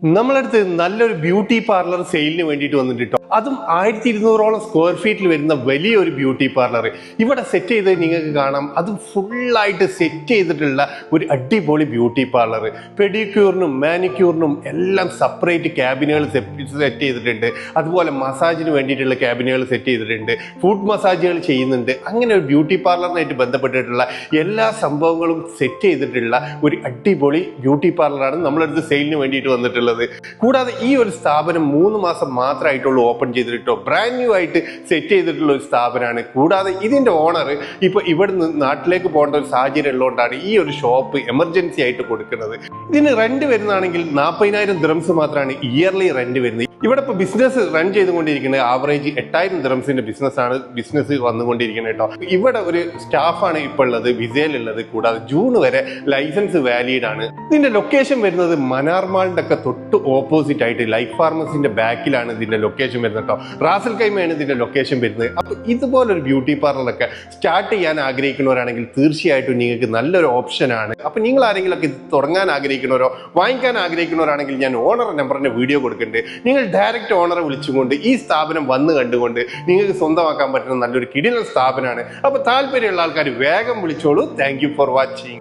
നമ്മളടുത്ത് നല്ലൊരു beauty parlour സെയിലിന് വേണ്ടിയിട്ട് വന്നിട്ടോ. അതും 1200ഓളം സ്ക്വയർ ഫീറ്റിൽ വരുന്ന വലിയൊരു ബ്യൂട്ടി പാർലർ ഇവിടെ സെറ്റ് ചെയ്ത് നിങ്ങൾക്ക് കാണാം. അതും ഫുള്ളായിട്ട് സെറ്റ് ചെയ്തിട്ടുള്ള ഒരു അടിപൊളി ബ്യൂട്ടി പാർലർ. പെഡിക്യൂറിനും മാനിക്യൂറിനും എല്ലാം സെപ്പറേറ്റ് ക്യാബിനുകൾ സെറ്റ് ചെയ്തിട്ടുണ്ട്. അതുപോലെ മസാജിന് വേണ്ടിയിട്ടുള്ള ക്യാബിനുകൾ സെറ്റ് ചെയ്തിട്ടുണ്ട്. ഫുഡ് മസാജുകൾ ചെയ്യുന്നുണ്ട്. അങ്ങനെ ഒരു ബ്യൂട്ടി പാർലറിനായിട്ട് ബന്ധപ്പെട്ടിട്ടുള്ള എല്ലാ സംഭവങ്ങളും സെറ്റ് ചെയ്തിട്ടുള്ള ഒരു അടിപൊളി ബ്യൂട്ടി പാർലറാണ് നമ്മളടുത്ത് സെയിലിന് വേണ്ടിയിട്ട് വന്നിട്ടുള്ളത്. കൂടാതെ ഈ ഒരു സ്ഥാപനം 3 മാസം മാത്രമായിട്ടുള്ളൂ ഓപ്പൺ ചെയ്തിട്ടോ. ബ്രാൻഡ് ന്യൂ ആയിട്ട് സെറ്റ് ചെയ്തിട്ടുള്ള ഒരു സ്ഥാപനമാണ്. കൂടാതെ ഇതിന്റെ ഓണർ ഇപ്പൊ ഇവിടുന്ന് നാട്ടിലേക്ക് പോകേണ്ട ഒരു സാഹചര്യം ഉള്ളതുകൊണ്ടാണ് ഈ ഒരു ഷോപ്പ് എമർജൻസി ആയിട്ട് കൊടുക്കുന്നത്. ഇതിന് റെന്റ് വരുന്നതാണെങ്കിൽ 40,000 ദിറംസ് മാത്രമാണ് ഇയർലി റെന്റ് വരുന്നത്. ഇവിടെ ഇപ്പൊ ബിസിനസ് റൺ ചെയ്തുകൊണ്ടിരിക്കുന്നത് ആവറേജ് 8,000 ദിറംസിന്റെ ബിസിനസ് വന്നുകൊണ്ടിരിക്കുന്നത് കേട്ടോ. ഇവിടെ ഒരു സ്റ്റാഫാണ് ഇപ്പോൾ ഉള്ളത്, വിസയിലുള്ളത്. കൂടാതെ ജൂൺ വരെ ലൈസൻസ് വാലിഡ് ആണ്. ഇതിന്റെ ലൊക്കേഷൻ വരുന്നത് മനാർ മാളിന്റെ ഒക്കെ തൊട്ട് ഓപ്പോസിറ്റ് ആയിട്ട് ലൈഫ് ഫാർമസിന്റെ ബാക്കിലാണ് ഇതിന്റെ ലൊക്കേഷൻ വരുന്നത് കേട്ടോ. റാസൽ കൈമയാണ് ഇതിന്റെ ലൊക്കേഷൻ വരുന്നത്. അപ്പൊ ഇതുപോലൊരു ബ്യൂട്ടി പാർലറൊക്കെ സ്റ്റാർട്ട് ചെയ്യാൻ ആഗ്രഹിക്കുന്നവരാണെങ്കിൽ തീർച്ചയായിട്ടും നിങ്ങൾക്ക് നല്ലൊരു ഓപ്ഷനാണ്. അപ്പൊ നിങ്ങൾ ആരെങ്കിലും ഒക്കെ ഇത് തുടങ്ങാൻ ആഗ്രഹിക്കുന്നവരോ വാങ്ങിക്കാൻ ആഗ്രഹിക്കുന്നവരാണെങ്കിൽ ഞാൻ ഓണർ നമ്പറിന്റെ വീഡിയോ കൊടുക്കുന്നുണ്ട്. നിങ്ങൾ ഡയറക്റ്റ് ഓണറെ വിളിച്ചുകൊണ്ട് ഈ സ്ഥാപനം വന്ന് കണ്ടുകൊണ്ട് നിങ്ങൾക്ക് സ്വന്തമാക്കാൻ പറ്റുന്ന നല്ലൊരു കിടിലൻ സ്ഥാപനമാണ്. അപ്പൊ താല്പര്യമുള്ള ആൾക്കാർ വേഗം വിളിച്ചോളൂ. Thank you for watching.